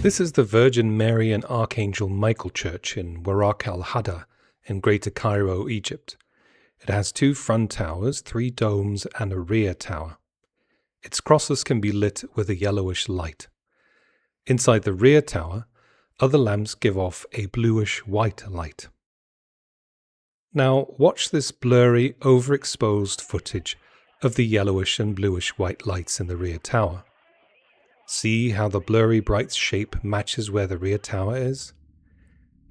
This is the Virgin Mary and Archangel Michael Church in Waraq al-Hada in Greater Cairo, Egypt. It has 2 front towers, 3 domes, and a rear tower. Its crosses can be lit with a yellowish light. Inside the rear tower, other lamps give off a bluish-white light. Now watch this blurry, overexposed footage of the yellowish and bluish-white lights in the rear tower. See how the blurry bright shape matches where the rear tower is?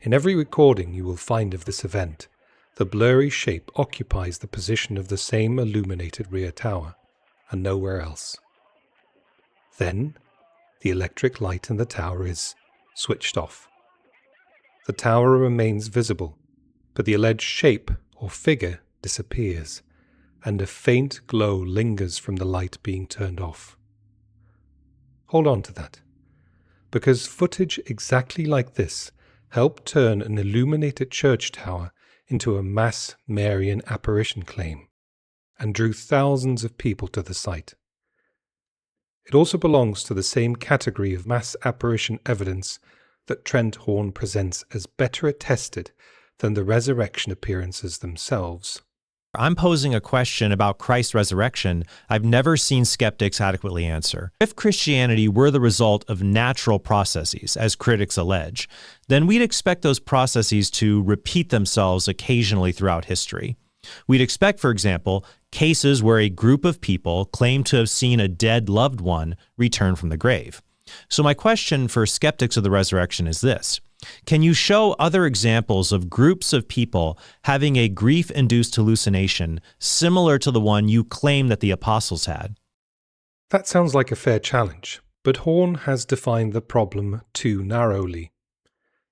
In every recording you will find of this event, the blurry shape occupies the position of the same illuminated rear tower, and nowhere else. Then, the electric light in the tower is switched off. The tower remains visible, but the alleged shape or figure disappears, and a faint glow lingers from the light being turned off. Hold on to that, because footage exactly like this helped turn an illuminated church tower into a mass Marian apparition claim, and drew thousands of people to the site. It also belongs to the same category of mass apparition evidence that Trent Horn presents as better attested than the resurrection appearances themselves. I'm posing a question about Christ's resurrection I've never seen skeptics adequately answer. If Christianity were the result of natural processes, as critics allege, then we'd expect those processes to repeat themselves occasionally throughout history. We'd expect, for example, cases where a group of people claim to have seen a dead loved one return from the grave. So my question for skeptics of the resurrection is this: can you show other examples of groups of people having a grief-induced hallucination similar to the one you claim that the apostles had? That sounds like a fair challenge, but Horn has defined the problem too narrowly.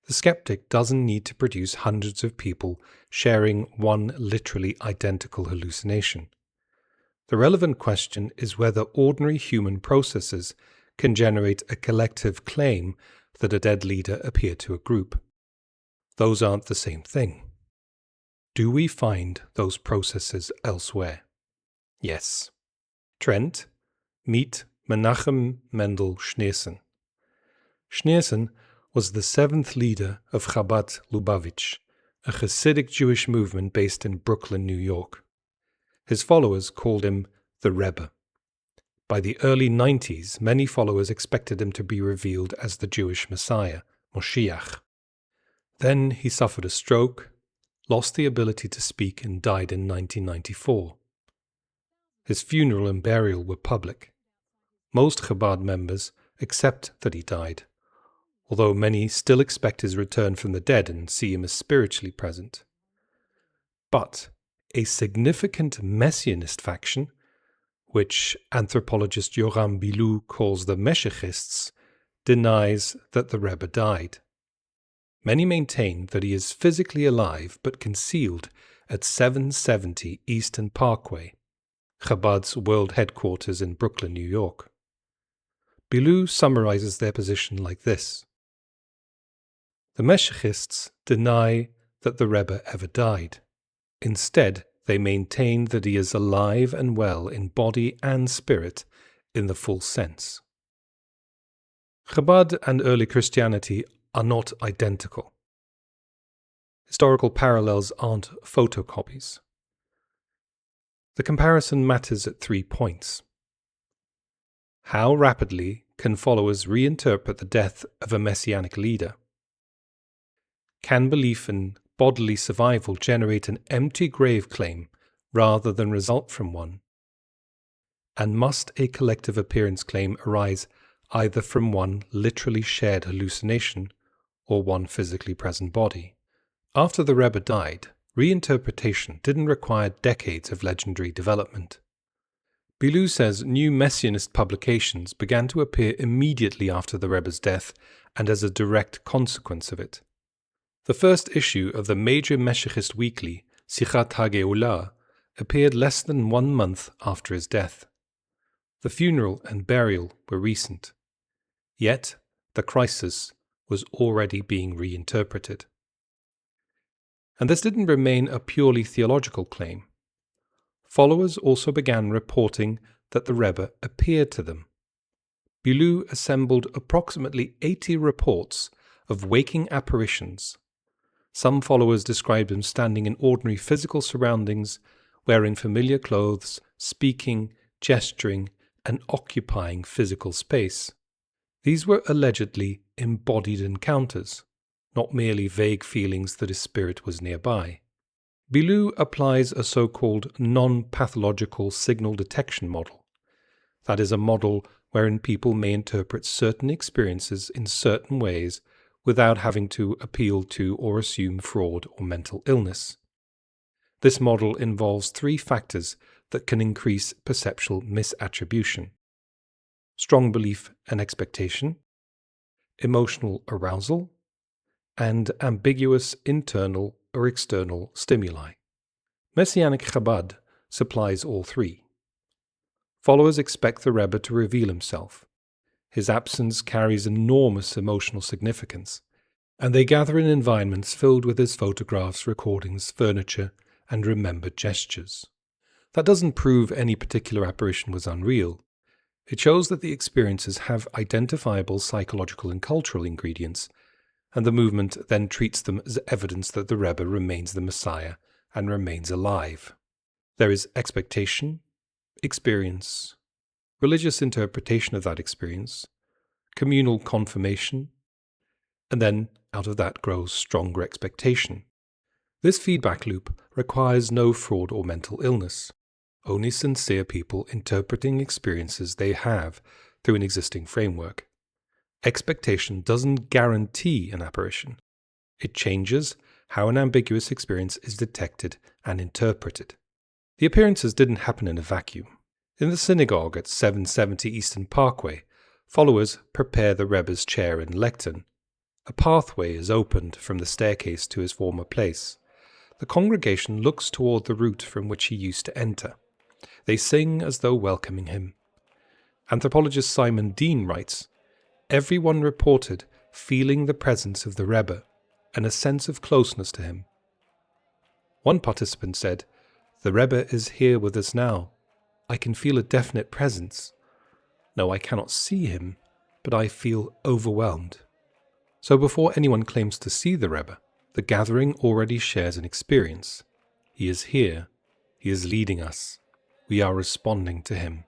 The skeptic doesn't need to produce hundreds of people sharing one literally identical hallucination. The relevant question is whether ordinary human processes can generate a collective claim that a dead leader appeared to a group. Those aren't the same thing. Do we find those processes elsewhere? Yes. Trent, meet Menachem Mendel Schneerson. Schneerson was the 7th leader of Chabad Lubavitch, a Hasidic Jewish movement based in Brooklyn, New York. His followers called him the Rebbe. By the early 90s, many followers expected him to be revealed as the Jewish Messiah, Moshiach. Then he suffered a stroke, lost the ability to speak, and died in 1994. His funeral and burial were public. Most Chabad members accept that he died, although many still expect his return from the dead and see him as spiritually present. But a significant Messianist faction, which anthropologist Yoram Bilou calls the Meshichists, denies that the Rebbe died. Many maintain that he is physically alive but concealed at 770 Eastern Parkway, Chabad's world headquarters in Brooklyn, New York. Bilou summarizes their position like this: the Meshichists deny that the Rebbe ever died. Instead, they maintain that he is alive and well in body and spirit in the full sense. Chabad and early Christianity are not identical. Historical parallels aren't photocopies. The comparison matters at 3 points. How rapidly can followers reinterpret the death of a messianic leader? Can belief in bodily survival generate an empty grave claim rather than result from one? And must a collective appearance claim arise either from one literally shared hallucination or one physically present body? After the Rebbe died, reinterpretation didn't require decades of legendary development. Bilou says new Messianist publications began to appear immediately after the Rebbe's death and as a direct consequence of it. The first issue of the major Meshichist weekly, Sichat HaGeulah, appeared less than 1 month after his death. The funeral and burial were recent, yet the crisis was already being reinterpreted. And this didn't remain a purely theological claim. Followers also began reporting that the Rebbe appeared to them. Bilou assembled approximately 80 reports of waking apparitions. Some followers described them standing in ordinary physical surroundings, wearing familiar clothes, speaking, gesturing, and occupying physical space. These were allegedly embodied encounters, not merely vague feelings that a spirit was nearby. Bilou applies a so-called non-pathological signal detection model. That is a model wherein people may interpret certain experiences in certain ways without having to appeal to or assume fraud or mental illness. This model involves three factors that can increase perceptual misattribution: strong belief and expectation, emotional arousal, and ambiguous internal or external stimuli. Messianic Chabad supplies all three. Followers expect the Rebbe to reveal himself. His absence carries enormous emotional significance, and they gather in environments filled with his photographs, recordings, furniture, and remembered gestures. That doesn't prove any particular apparition was unreal. It shows that the experiences have identifiable psychological and cultural ingredients, and the movement then treats them as evidence that the Rebbe remains the Messiah and remains alive. There is expectation, experience, religious interpretation of that experience, communal confirmation, and then out of that grows stronger expectation. This feedback loop requires no fraud or mental illness, only sincere people interpreting experiences they have through an existing framework. Expectation doesn't guarantee an apparition. It changes how an ambiguous experience is detected and interpreted. The appearances didn't happen in a vacuum. In the synagogue at 770 Eastern Parkway, followers prepare the Rebbe's chair and lectern. A pathway is opened from the staircase to his former place. The congregation looks toward the route from which he used to enter. They sing as though welcoming him. Anthropologist Simon Dean writes, "Everyone reported feeling the presence of the Rebbe and a sense of closeness to him." One participant said, "The Rebbe is here with us now. I can feel a definite presence. No, I cannot see him, but I feel overwhelmed." So before anyone claims to see the Rebbe, the gathering already shares an experience. He is here. He is leading us. We are responding to him.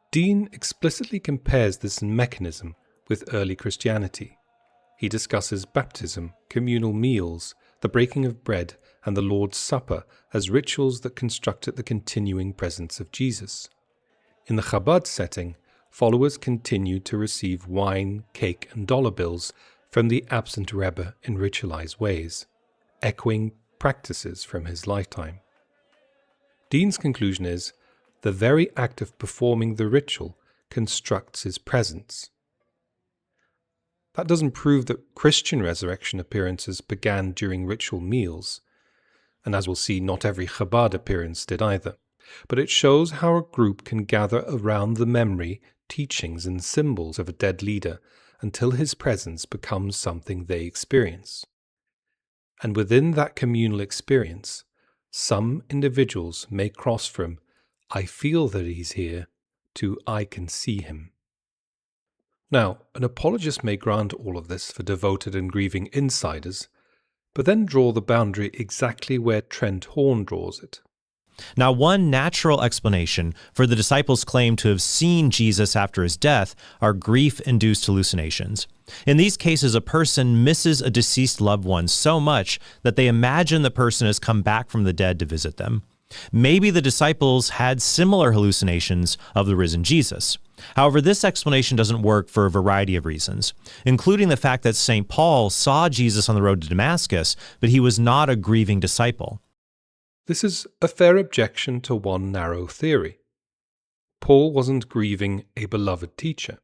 Dean explicitly compares this mechanism with early Christianity. He discusses baptism, communal meals, the breaking of bread, and the Lord's Supper as rituals that constructed the continuing presence of Jesus. In the Chabad setting, followers continued to receive wine, cake, and dollar bills from the absent Rebbe in ritualized ways, echoing practices from his lifetime. Dean's conclusion is, the very act of performing the ritual constructs his presence. That doesn't prove that Christian resurrection appearances began during ritual meals, and as we'll see, not every Chabad appearance did either, but it shows how a group can gather around the memory, teachings, and symbols of a dead leader until his presence becomes something they experience. And within that communal experience, some individuals may cross from "I feel that he's here" to "I can see him." Now, an apologist may grant all of this for devoted and grieving insiders, but then draw the boundary exactly where Trent Horn draws it. Now, one natural explanation for the disciples' claim to have seen Jesus after his death are grief-induced hallucinations. In these cases, a person misses a deceased loved one so much that they imagine the person has come back from the dead to visit them. Maybe the disciples had similar hallucinations of the risen Jesus. However, this explanation doesn't work for a variety of reasons, including the fact that St. Paul saw Jesus on the road to Damascus, but he was not a grieving disciple. This is a fair objection to one narrow theory. Paul wasn't grieving a beloved teacher.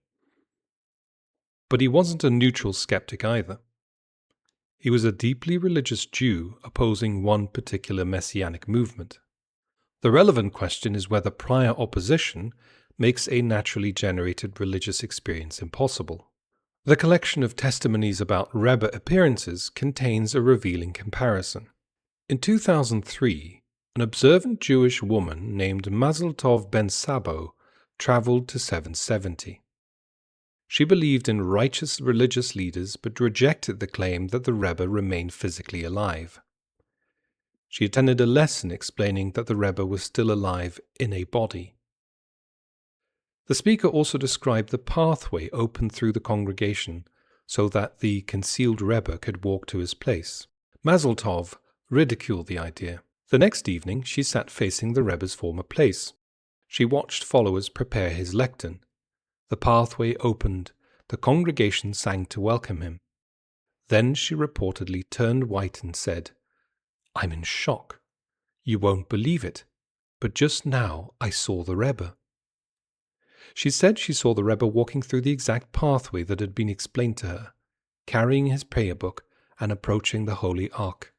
But he wasn't a neutral skeptic either. He was a deeply religious Jew opposing one particular messianic movement. The relevant question is whether prior opposition makes a naturally generated religious experience impossible. The collection of testimonies about Rebbe appearances contains a revealing comparison. In 2003, an observant Jewish woman named Mazel Tov Ben Sabo traveled to 770. She believed in righteous religious leaders but rejected the claim that the Rebbe remained physically alive. She attended a lesson explaining that the Rebbe was still alive in a body. The speaker also described the pathway opened through the congregation so that the concealed Rebbe could walk to his place. Mazel Tov ridiculed the idea. The next evening she sat facing the Rebbe's former place. She watched followers prepare his lectern. The pathway opened. The congregation sang to welcome him. Then she reportedly turned white and said, "I'm in shock. You won't believe it, but just now I saw the Rebbe." She said she saw the Rebbe walking through the exact pathway that had been explained to her, carrying his prayer book and approaching the Holy Ark.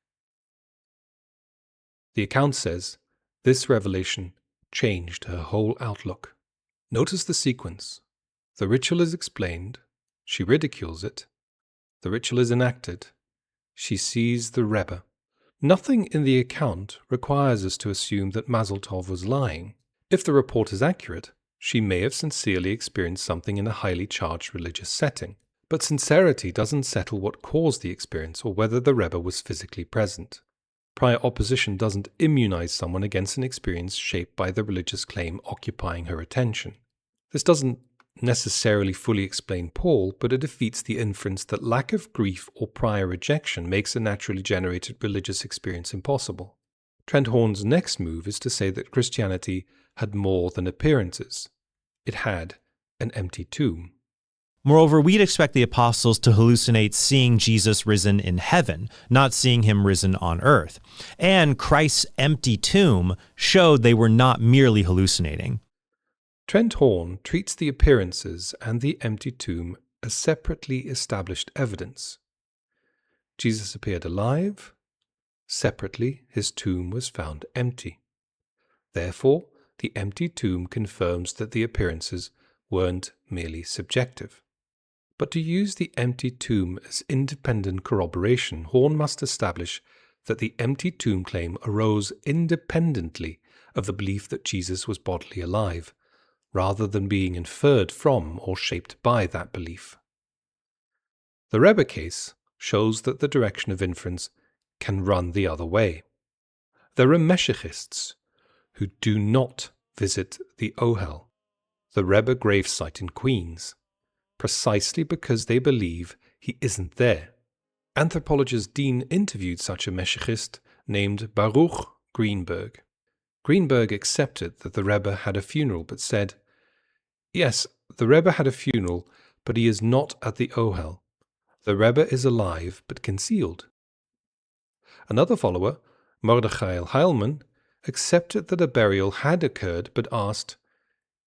The account says, this revelation changed her whole outlook. Notice the sequence. The ritual is explained, she ridicules it. The ritual is enacted, she sees the Rebbe. Nothing in the account requires us to assume that Mazel Tov was lying. If the report is accurate, she may have sincerely experienced something in a highly charged religious setting. But sincerity doesn't settle what caused the experience or whether the Rebbe was physically present. Prior opposition doesn't immunize someone against an experience shaped by the religious claim occupying her attention. This doesn't necessarily fully explain Paul, but it defeats the inference that lack of grief or prior rejection makes a naturally generated religious experience impossible. Trent Horn's next move is to say that Christianity had more than appearances. It had an empty tomb. Moreover, we'd expect the apostles to hallucinate seeing Jesus risen in heaven, not seeing him risen on earth. And Christ's empty tomb showed they were not merely hallucinating. Trent Horn treats the appearances and the empty tomb as separately established evidence. Jesus appeared alive. Separately, his tomb was found empty. Therefore, the empty tomb confirms that the appearances weren't merely subjective. But to use the empty tomb as independent corroboration, Horn must establish that the empty tomb claim arose independently of the belief that Jesus was bodily alive, rather than being inferred from or shaped by that belief. The Rebbe case shows that the direction of inference can run the other way. There are Meshichists who do not visit the Ohel, the Rebbe gravesite in Queens, precisely because they believe he isn't there. Anthropologist Dean interviewed such a Meshichist named Baruch Greenberg. Greenberg accepted that the Rebbe had a funeral but said, "Yes, the Rebbe had a funeral, but he is not at the Ohel. The Rebbe is alive but concealed." Another follower, Mordechai Heilman, accepted that a burial had occurred but asked,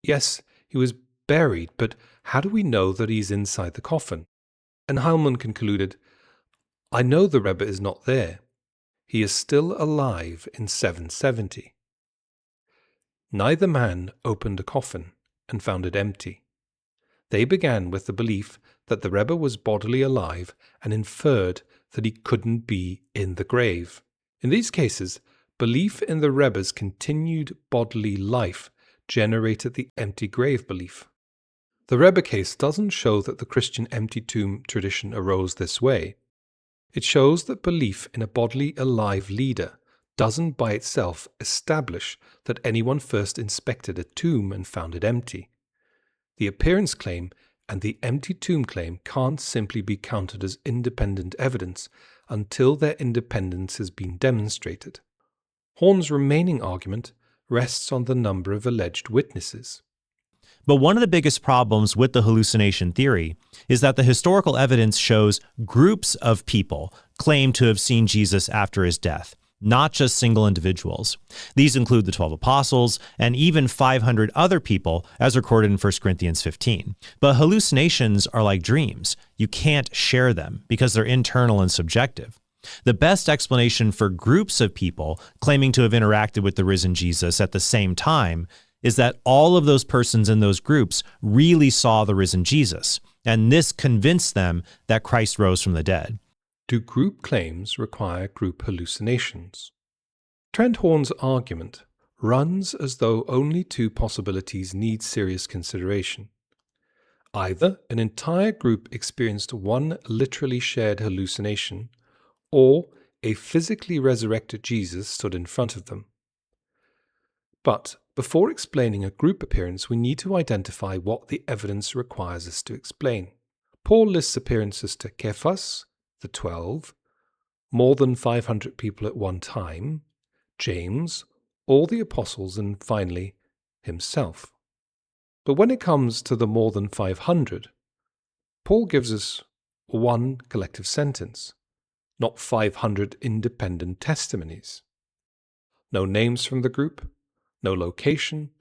"Yes, he was buried, but how do we know that he's inside the coffin?" And Heilman concluded, "I know the Rebbe is not there. He is still alive in 770. Neither man opened a coffin and found it empty. They began with the belief that the Rebbe was bodily alive and inferred that he couldn't be in the grave. In these cases, belief in the Rebbe's continued bodily life generated the empty grave belief. The Rebbe case doesn't show that the Christian empty tomb tradition arose this way. It shows that belief in a bodily alive leader doesn't by itself establish that anyone first inspected a tomb and found it empty. The appearance claim and the empty tomb claim can't simply be counted as independent evidence until their independence has been demonstrated. Horn's remaining argument rests on the number of alleged witnesses. But one of the biggest problems with the hallucination theory is that the historical evidence shows groups of people claim to have seen Jesus after his death, not just single individuals. These include the 12 apostles and even 500 other people, as recorded in 1 Corinthians 15. But hallucinations are like dreams. You can't share them because they're internal and subjective. The best explanation for groups of people claiming to have interacted with the risen Jesus at the same time is that all of those persons in those groups really saw the risen Jesus, and this convinced them that Christ rose from the dead. Do group claims require group hallucinations? Trent Horn's argument runs as though only two possibilities need serious consideration. Either an entire group experienced one literally shared hallucination, or a physically resurrected Jesus stood in front of them. But before explaining a group appearance, we need to identify what the evidence requires us to explain. Paul lists appearances to Cephas, the 12, more than 500 people at one time, James, all the apostles, and finally, himself. But when it comes to the more than 500, Paul gives us one collective sentence, not 500 independent testimonies. No names from the group, no location,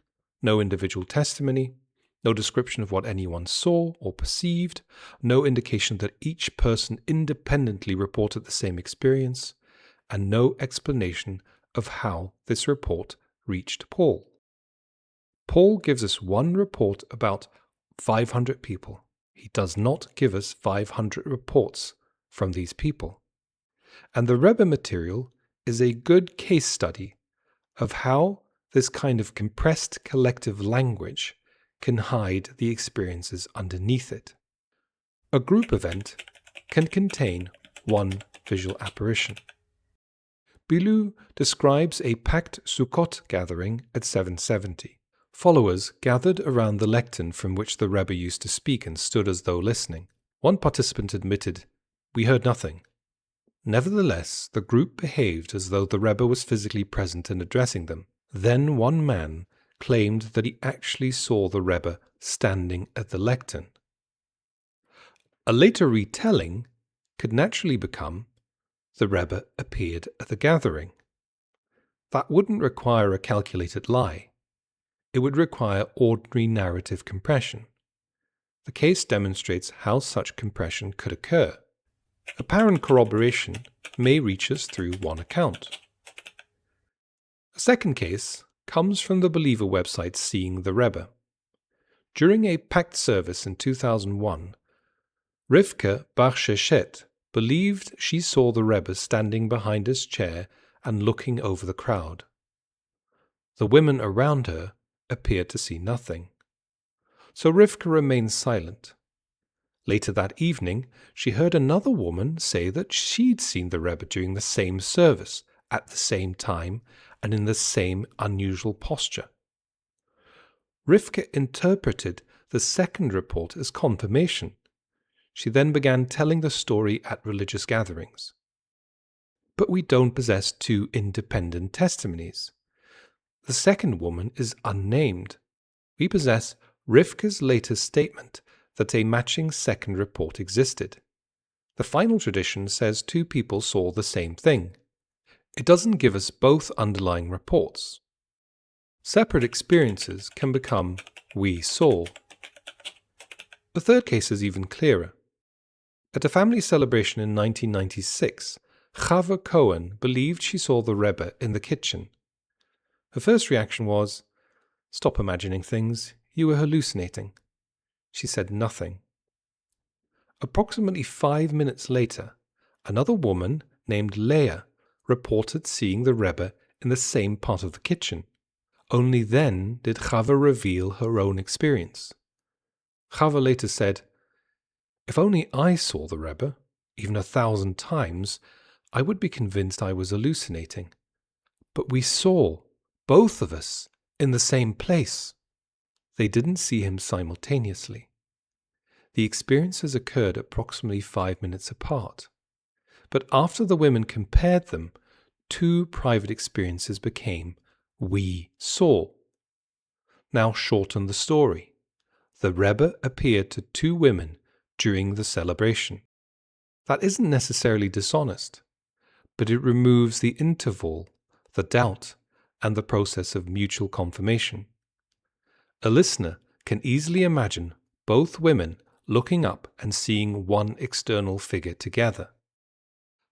no individual testimony, no description of what anyone saw or perceived, no indication that each person independently reported the same experience, and no explanation of how this report reached Paul. Paul gives us one report about 500 people. He does not give us 500 reports from these people. And the Rebbe material is a good case study of how this kind of compressed collective language can hide the experiences underneath it. A group event can contain one visual apparition. Bilou describes a packed Sukkot gathering at 770. Followers gathered around the lectern from which the Rebbe used to speak and stood as though listening. One participant admitted, "We heard nothing." Nevertheless, the group behaved as though the Rebbe was physically present and addressing them. Then one man claimed that he actually saw the Rebbe standing at the lectern. A later retelling could naturally become, the Rebbe appeared at the gathering. That wouldn't require a calculated lie. It would require ordinary narrative compression. The case demonstrates how such compression could occur. Apparent corroboration may reach us through one account. A second case comes from the Believer website Seeing the Rebbe. During a packed service in 2001, Rivka Bar Sheshet believed she saw the Rebbe standing behind his chair and looking over the crowd. The women around her appeared to see nothing. So Rivka remained silent. Later that evening, she heard another woman say that she'd seen the Rebbe during the same service, at the same time, and in the same unusual posture. Rivka interpreted the second report as confirmation. She then began telling the story at religious gatherings. But we don't possess two independent testimonies. The second woman is unnamed. We possess Rivka's latest statement that a matching second report existed. The final tradition says two people saw the same thing. It doesn't give us both underlying reports. Separate experiences can become we saw. The third case is even clearer. At a family celebration in 1996, Chava Cohen believed she saw the Rebbe in the kitchen. Her first reaction was, "Stop imagining things, you were hallucinating." She said nothing. Approximately 5 minutes later, another woman named Leah reported seeing the Rebbe in the same part of the kitchen. Only then did Chava reveal her own experience. Chava later said, "If only I saw the Rebbe, even 1,000 times, I would be convinced I was hallucinating. But we saw, both of us, in the same place." They didn't see him simultaneously. The experiences occurred approximately 5 minutes apart. But after the women compared them, two private experiences became we saw. Now shorten the story. The Rebbe appeared to two women during the celebration. That isn't necessarily dishonest, but it removes the interval, the doubt, and the process of mutual confirmation. A listener can easily imagine both women looking up and seeing one external figure together.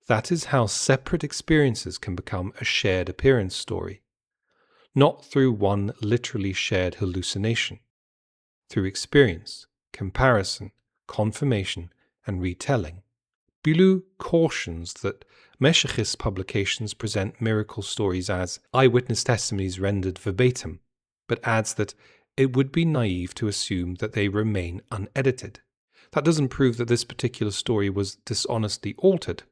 That is how separate experiences can become a shared appearance story, not through one literally shared hallucination, through experience, comparison, confirmation, and retelling. Bilou cautions that Meshechist publications present miracle stories as eyewitness testimonies rendered verbatim, but adds that it would be naive to assume that they remain unedited. That doesn't prove that this particular story was dishonestly altered.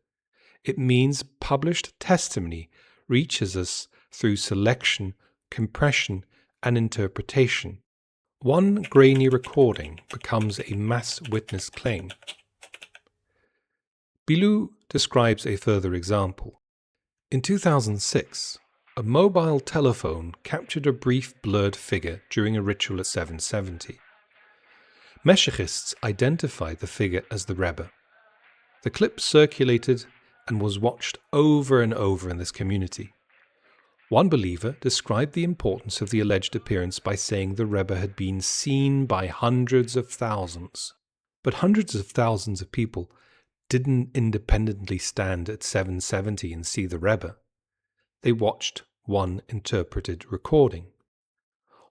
It means published testimony reaches us through selection, compression, and interpretation. One grainy recording becomes a mass witness claim. Bilou describes a further example. In 2006, a mobile telephone captured a brief blurred figure during a ritual at 770. Meshechists identified the figure as the Rebbe. The clip circulated and was watched over and over in this community. One believer described the importance of the alleged appearance by saying the Rebbe had been seen by hundreds of thousands. But hundreds of thousands of people didn't independently stand at 770 and see the Rebbe. They watched one interpreted recording.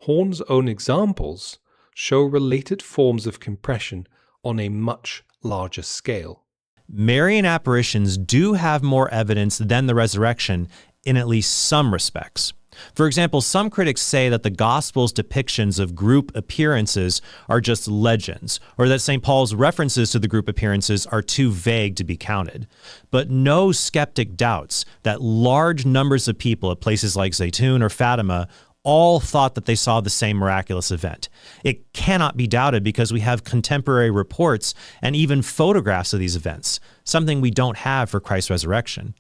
Horn's own examples show related forms of compression on a much larger scale. Marian apparitions do have more evidence than the resurrection in at least some respects. For example, some critics say that the Gospel's depictions of group appearances are just legends, or that St. Paul's references to the group appearances are too vague to be counted. But no skeptic doubts that large numbers of people at places like Zaytun or Fatima all thought that they saw the same miraculous event. It cannot be doubted because we have contemporary reports and even photographs of these events, something we don't have for Christ's resurrection.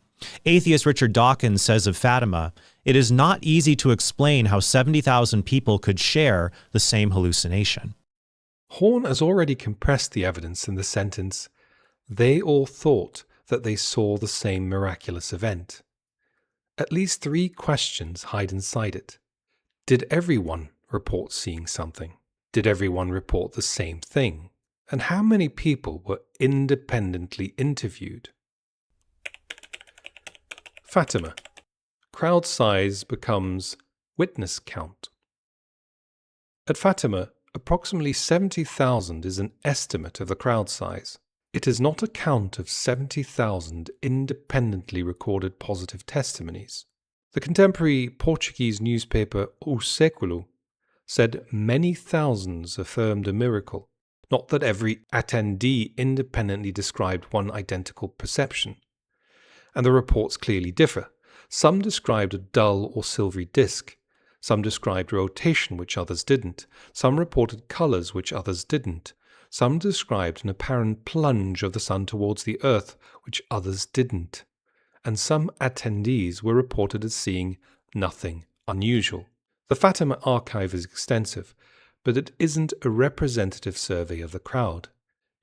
Atheist Richard Dawkins says of Fatima, "It is not easy to explain how 70,000 people could share the same hallucination." Horn has already compressed the evidence in the sentence, "They all thought that they saw the same miraculous event." At least 3 questions hide inside it. Did everyone report seeing something? Did everyone report the same thing? And how many people were independently interviewed? Fatima. Crowd size becomes witness count. At Fatima, approximately 70,000 is an estimate of the crowd size. It is not a count of 70,000 independently recorded positive testimonies. The contemporary Portuguese newspaper O Século said many thousands affirmed a miracle, not that every attendee independently described one identical perception. And the reports clearly differ. Some described a dull or silvery disk. Some described rotation, which others didn't. Some reported colours, which others didn't. Some described an apparent plunge of the sun towards the earth, which others didn't. And some attendees were reported as seeing nothing unusual. The Fatima archive is extensive, but it isn't a representative survey of the crowd.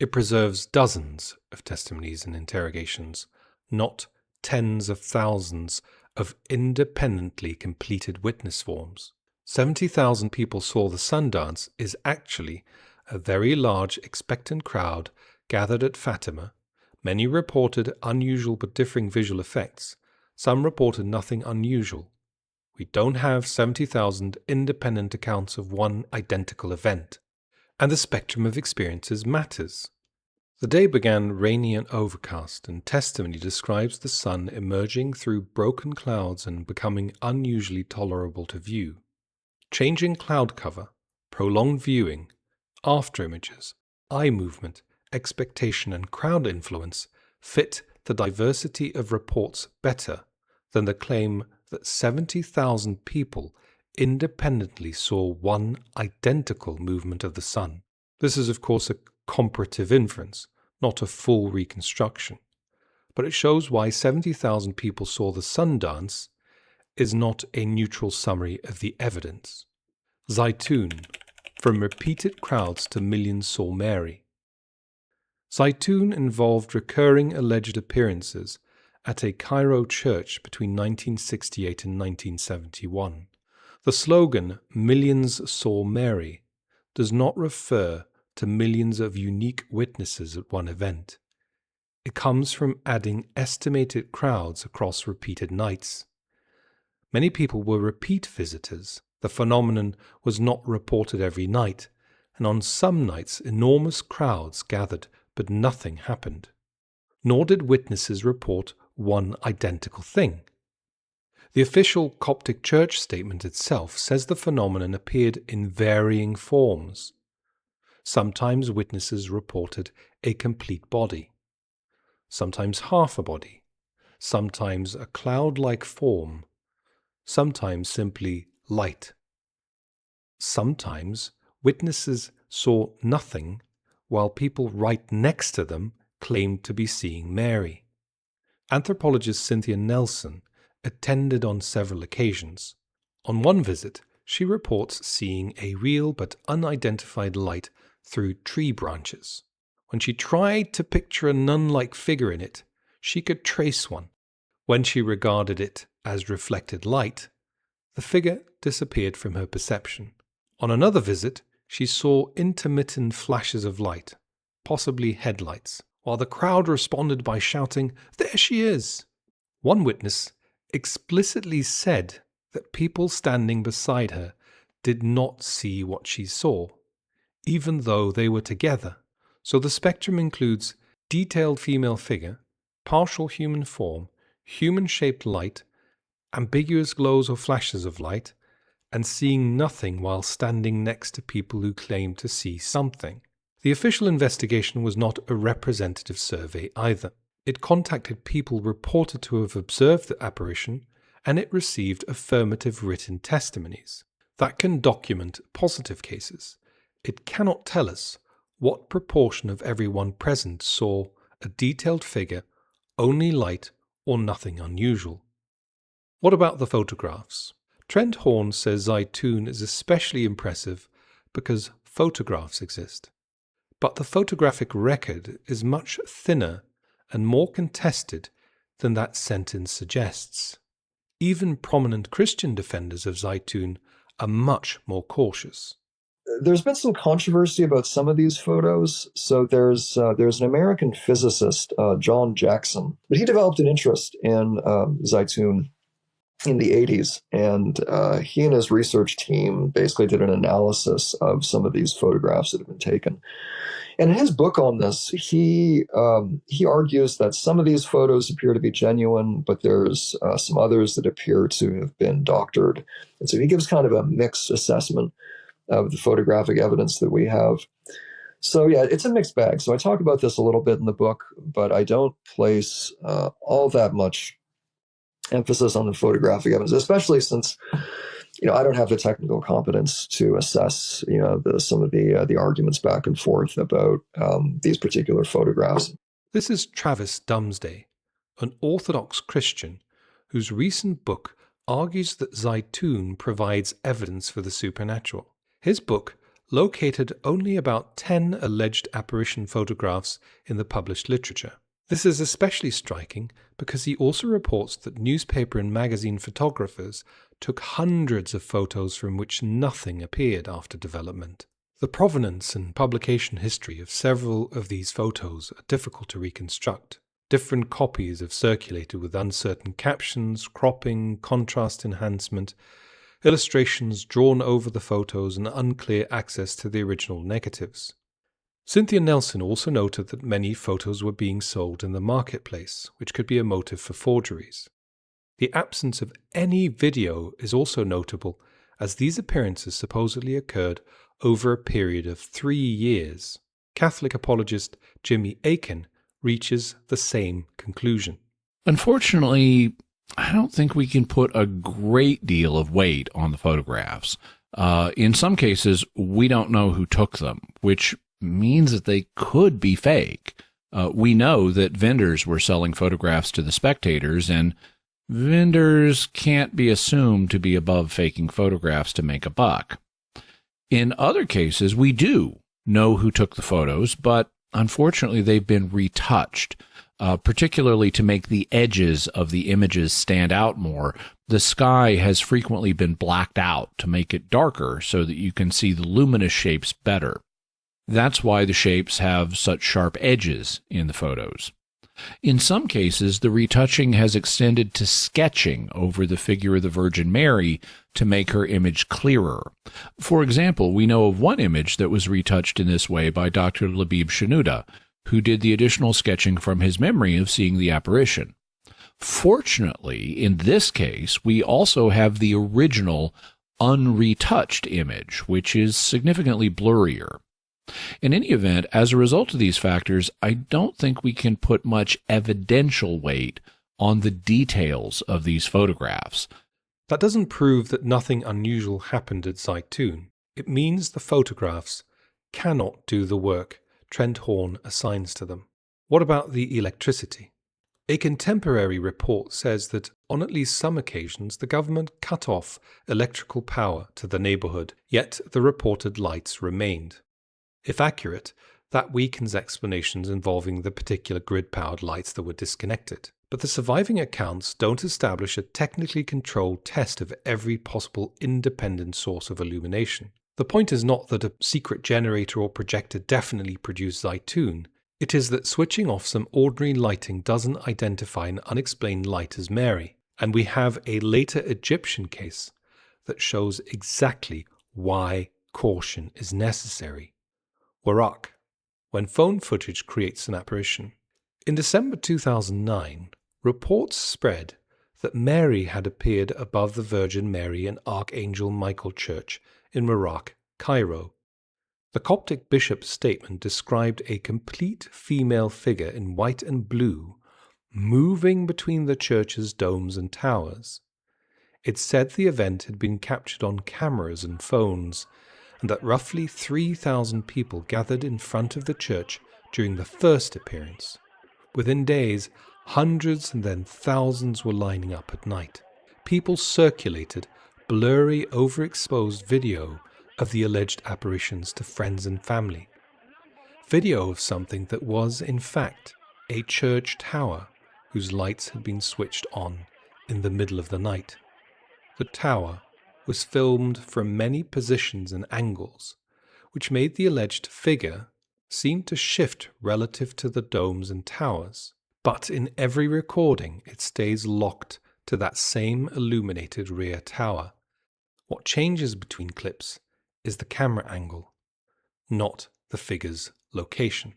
It preserves dozens of testimonies and interrogations, not tens of thousands of independently completed witness forms. 70,000 people saw the sun dance is actually a very large expectant crowd gathered at Fatima. Many reported unusual but differing visual effects. Some reported nothing unusual. We don't have 70,000 independent accounts of one identical event. And the spectrum of experiences matters. The day began rainy and overcast, and testimony describes the sun emerging through broken clouds and becoming unusually tolerable to view. Changing cloud cover, prolonged viewing, after images, eye movement, expectation and crowd influence fit the diversity of reports better than the claim that 70,000 people independently saw one identical movement of the sun. This is, of course, a comparative inference, not a full reconstruction, but it shows why 70,000 people saw the sun dance is not a neutral summary of the evidence. Zaytun, from repeated crowds to millions saw Mary. Zaytun involved recurring alleged appearances at a Cairo church between 1968 and 1971. The slogan, "Millions saw Mary," does not refer to millions of unique witnesses at one event. It comes from adding estimated crowds across repeated nights. Many people were repeat visitors. The phenomenon was not reported every night, and on some nights enormous crowds gathered, but nothing happened. nor did witnesses report one identical thing. The official Coptic Church statement itself says the phenomenon appeared in varying forms. Sometimes witnesses reported a complete body, sometimes half a body, sometimes a cloud-like form, sometimes simply light. Sometimes witnesses saw nothing, while people right next to them claimed to be seeing Mary. Anthropologist Cynthia Nelson attended on several occasions. On one visit, she reports seeing a real but unidentified light through tree branches. When she tried to picture a nun-like figure in it, she could trace one. When she regarded it as reflected light, the figure disappeared from her perception. On another visit, she saw intermittent flashes of light, possibly headlights, while the crowd responded by shouting, "There she is!" One witness explicitly said that people standing beside her did not see what she saw, even though they were together. So the spectrum includes detailed female figure, partial human form, human-shaped light, ambiguous glows or flashes of light, and seeing nothing while standing next to people who claim to see something. The official investigation was not a representative survey either. It contacted people reported to have observed the apparition, and it received affirmative written testimonies. That can document positive cases. It cannot tell us what proportion of everyone present saw a detailed figure, only light, or nothing unusual. What about the photographs? Trent Horn says Zaytun is especially impressive because photographs exist. But the photographic record is much thinner and more contested than that sentence suggests. Even prominent Christian defenders of Zaytun are much more cautious. There's been some controversy about some of these photos. So there's an American physicist, John Jackson, but he developed an interest in Zaytun in the 80s, and he and his research team basically did an analysis of some of these photographs that have been taken. And in his book on this, he argues that some of these photos appear to be genuine, but there's some others that appear to have been doctored. And so he gives kind of a mixed assessment of the photographic evidence that we have. So yeah, it's a mixed bag. So I talk about this a little bit in the book, but I don't place all that much emphasis on the photographic evidence, especially since I don't have the technical competence to assess some of the arguments back and forth about these particular photographs. This is Travis Dumsday, an Orthodox Christian whose recent book argues that Zaytun provides evidence for the supernatural. His book located only about 10 alleged apparition photographs in the published literature. This is especially striking because he also reports that newspaper and magazine photographers took hundreds of photos from which nothing appeared after development. The provenance and publication history of several of these photos are difficult to reconstruct. Different copies have circulated with uncertain captions, cropping, contrast enhancement, illustrations drawn over the photos, and unclear access to the original negatives. Cynthia Nelson also noted that many photos were being sold in the marketplace, which could be a motive for forgeries. The absence of any video is also notable, as these appearances supposedly occurred over a period of 3 years. Catholic apologist Jimmy Akin reaches the same conclusion. Unfortunately, I don't think we can put a great deal of weight on the photographs. In some cases, we don't know who took them, which means that they could be fake. We know that vendors were selling photographs to the spectators, and vendors can't be assumed to be above faking photographs to make a buck. In other cases, we do know who took the photos, but unfortunately they've been retouched, particularly to make the edges of the images stand out more. The sky has frequently been blacked out to make it darker so that you can see the luminous shapes better. That's why the shapes have such sharp edges in the photos. In some cases, the retouching has extended to sketching over the figure of the Virgin Mary to make her image clearer. For example, we know of one image that was retouched in this way by Dr. Labib Shenouda, who did the additional sketching from his memory of seeing the apparition. Fortunately, in this case, we also have the original unretouched image, which is significantly blurrier. In any event, as a result of these factors, I don't think we can put much evidential weight on the details of these photographs. That doesn't prove that nothing unusual happened at Zaytun. It means the photographs cannot do the work Trent Horn assigns to them. What about the electricity? A contemporary report says that on at least some occasions the government cut off electrical power to the neighborhood, yet the reported lights remained. If accurate, that weakens explanations involving the particular grid-powered lights that were disconnected. But the surviving accounts don't establish a technically controlled test of every possible independent source of illumination. The point is not that a secret generator or projector definitely produced Zaytun. It is that switching off some ordinary lighting doesn't identify an unexplained light as Mary. And we have a later Egyptian case that shows exactly why caution is necessary. Warraq, when phone footage creates an apparition. In December 2009, reports spread that Mary had appeared above the Virgin Mary and Archangel Michael Church in Warraq, Cairo. The Coptic bishop's statement described a complete female figure in white and blue moving between the church's domes and towers. It said the event had been captured on cameras and phones, and that roughly 3,000 people gathered in front of the church during the first appearance. Within days, hundreds and then thousands were lining up at night. People circulated blurry, overexposed video of the alleged apparitions to friends and family. Video of something that was, in fact, a church tower whose lights had been switched on in the middle of the night. The tower was filmed from many positions and angles, which made the alleged figure seem to shift relative to the domes and towers. But in every recording, it stays locked to that same illuminated rear tower. What changes between clips is the camera angle, not the figure's location.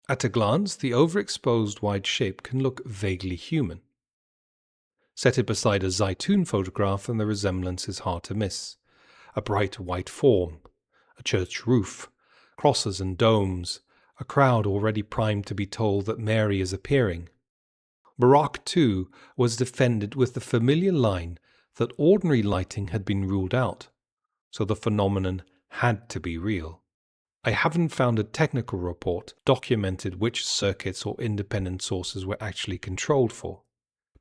At a glance, the overexposed wide shape can look vaguely human. Set it beside a Zaytun photograph and the resemblance is hard to miss. A bright white form, a church roof, crosses and domes, a crowd already primed to be told that Mary is appearing. Warraq, too, was defended with the familiar line that ordinary lighting had been ruled out, so the phenomenon had to be real. I haven't found a technical report documented which circuits or independent sources were actually controlled for.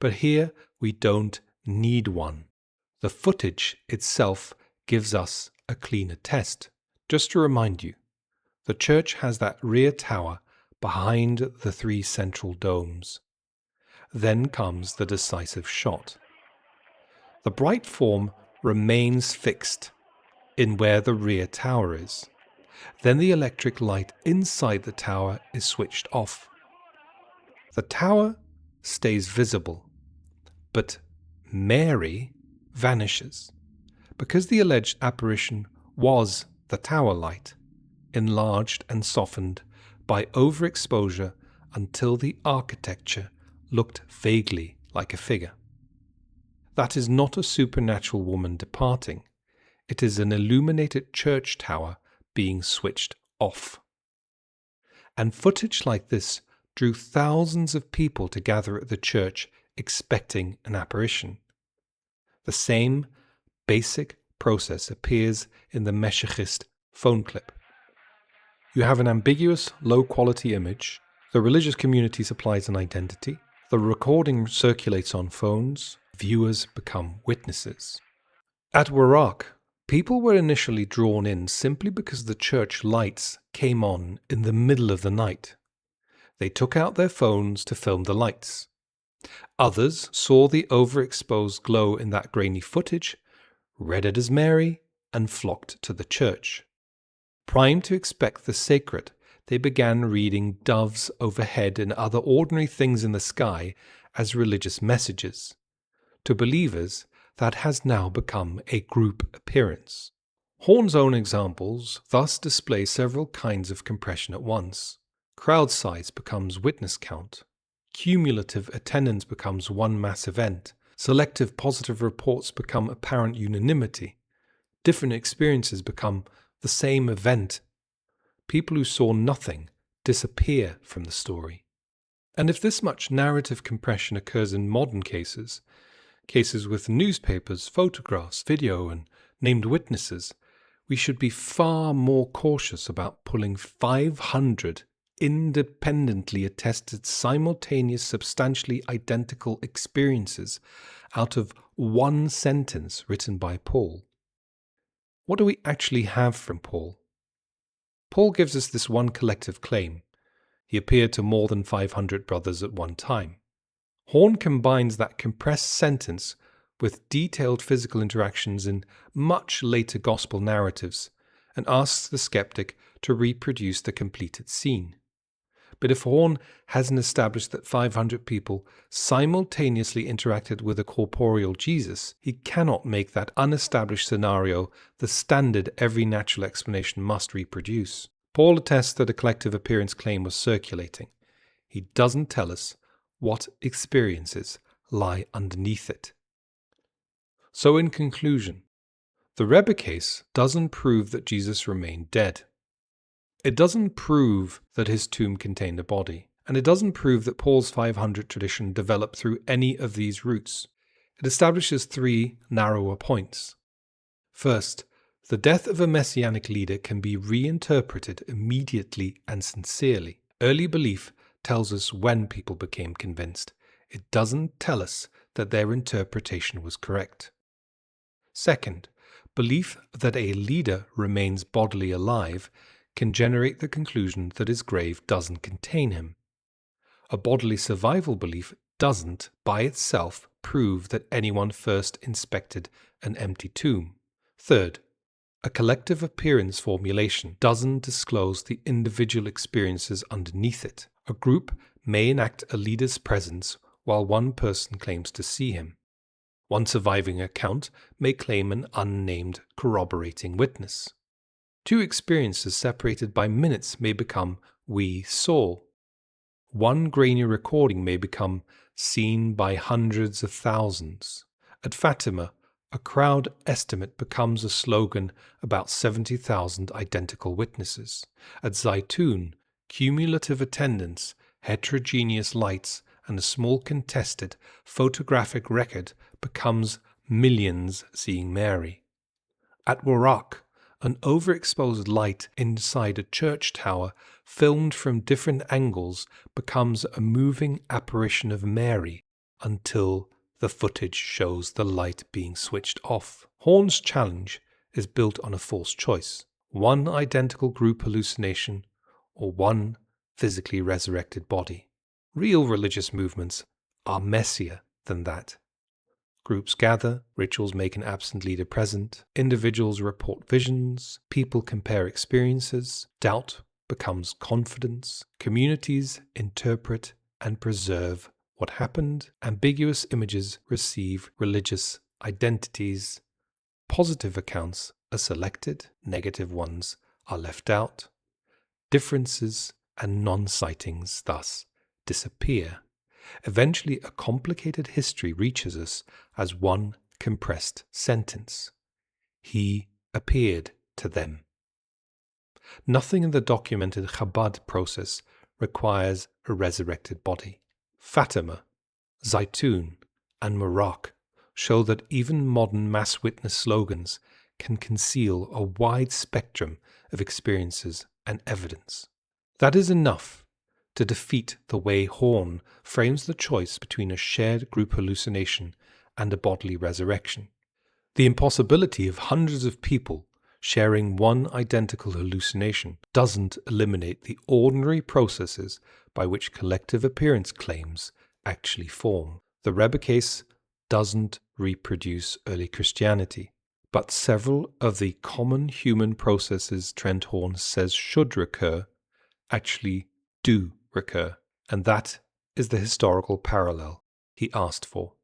But here we don't need one. The footage itself gives us a cleaner test. Just to remind you, the church has that rear tower behind the three central domes. Then comes the decisive shot. The bright form remains fixed in where the rear tower is. Then the electric light inside the tower is switched off. The tower stays visible, but Mary vanishes, because the alleged apparition was the tower light, enlarged and softened by overexposure until the architecture looked vaguely like a figure. That is not a supernatural woman departing. It is an illuminated church tower being switched off. And footage like this drew thousands of people to gather at the church expecting an apparition. The same basic process appears in the Meshechist phone clip. You have an ambiguous, low-quality image. The religious community supplies an identity. The recording circulates on phones. Viewers become witnesses. At Warraq, people were initially drawn in simply because the church lights came on in the middle of the night. They took out their phones to film the lights. Others saw the overexposed glow in that grainy footage, read it as Mary, and flocked to the church. Primed to expect the sacred, they began reading doves overhead and other ordinary things in the sky as religious messages. To believers, that has now become a group appearance. Horn's own examples thus display several kinds of compression at once. Crowd size becomes witness count. Cumulative attendance becomes one mass event. Selective positive reports become apparent unanimity. Different experiences become the same event. People who saw nothing disappear from the story. And if this much narrative compression occurs in modern cases with newspapers, photographs, video, and named witnesses, we should be far more cautious about pulling 500 independently attested, simultaneous, substantially identical experiences out of one sentence written by Paul. What do we actually have from Paul? Paul gives us this one collective claim. He appeared to more than 500 brothers at one time. Horn combines that compressed sentence with detailed physical interactions in much later gospel narratives and asks the skeptic to reproduce the completed scene. But if Horn hasn't established that 500 people simultaneously interacted with a corporeal Jesus, he cannot make that unestablished scenario the standard every natural explanation must reproduce. Paul attests that a collective appearance claim was circulating. He doesn't tell us what experiences lie underneath it. So in conclusion, the Rebbe case doesn't prove that Jesus remained dead. It doesn't prove that his tomb contained a body, and it doesn't prove that Paul's 500 tradition developed through any of these routes. It establishes three narrower points. First, the death of a messianic leader can be reinterpreted immediately and sincerely. Early belief tells us when people became convinced. It doesn't tell us that their interpretation was correct. Second, belief that a leader remains bodily alive can generate the conclusion that his grave doesn't contain him. A bodily survival belief doesn't, by itself, prove that anyone first inspected an empty tomb. Third, a collective appearance formulation doesn't disclose the individual experiences underneath it. A group may enact a leader's presence while one person claims to see him. One surviving account may claim an unnamed corroborating witness. Two experiences separated by minutes may become "we saw." One grainy recording may become "seen by hundreds of thousands." At Fatima, a crowd estimate becomes a slogan about 70,000 identical witnesses. At Zaytun, cumulative attendance, heterogeneous lights, and a small contested photographic record becomes millions seeing Mary. At Warraq, an overexposed light inside a church tower filmed from different angles becomes a moving apparition of Mary until the footage shows the light being switched off. Horn's challenge is built on a false choice: one identical group hallucination or one physically resurrected body. Real religious movements are messier than that. Groups gather, rituals make an absent leader present, individuals report visions, people compare experiences, doubt becomes confidence, communities interpret and preserve what happened, ambiguous images receive religious identities, positive accounts are selected, negative ones are left out, differences and non-sightings thus disappear. Eventually, a complicated history reaches us as one compressed sentence. He appeared to them. Nothing in the documented Chabad process requires a resurrected body. Fatima, Zaytun, and Morocco show that even modern mass witness slogans can conceal a wide spectrum of experiences and evidence. That is enough to defeat the way Horn frames the choice between a shared group hallucination and a bodily resurrection. The impossibility of hundreds of people sharing one identical hallucination doesn't eliminate the ordinary processes by which collective appearance claims actually form. The Rebbe case doesn't reproduce early Christianity, but several of the common human processes Trent Horn says should recur actually do recur, and that is the historical parallel he asked for.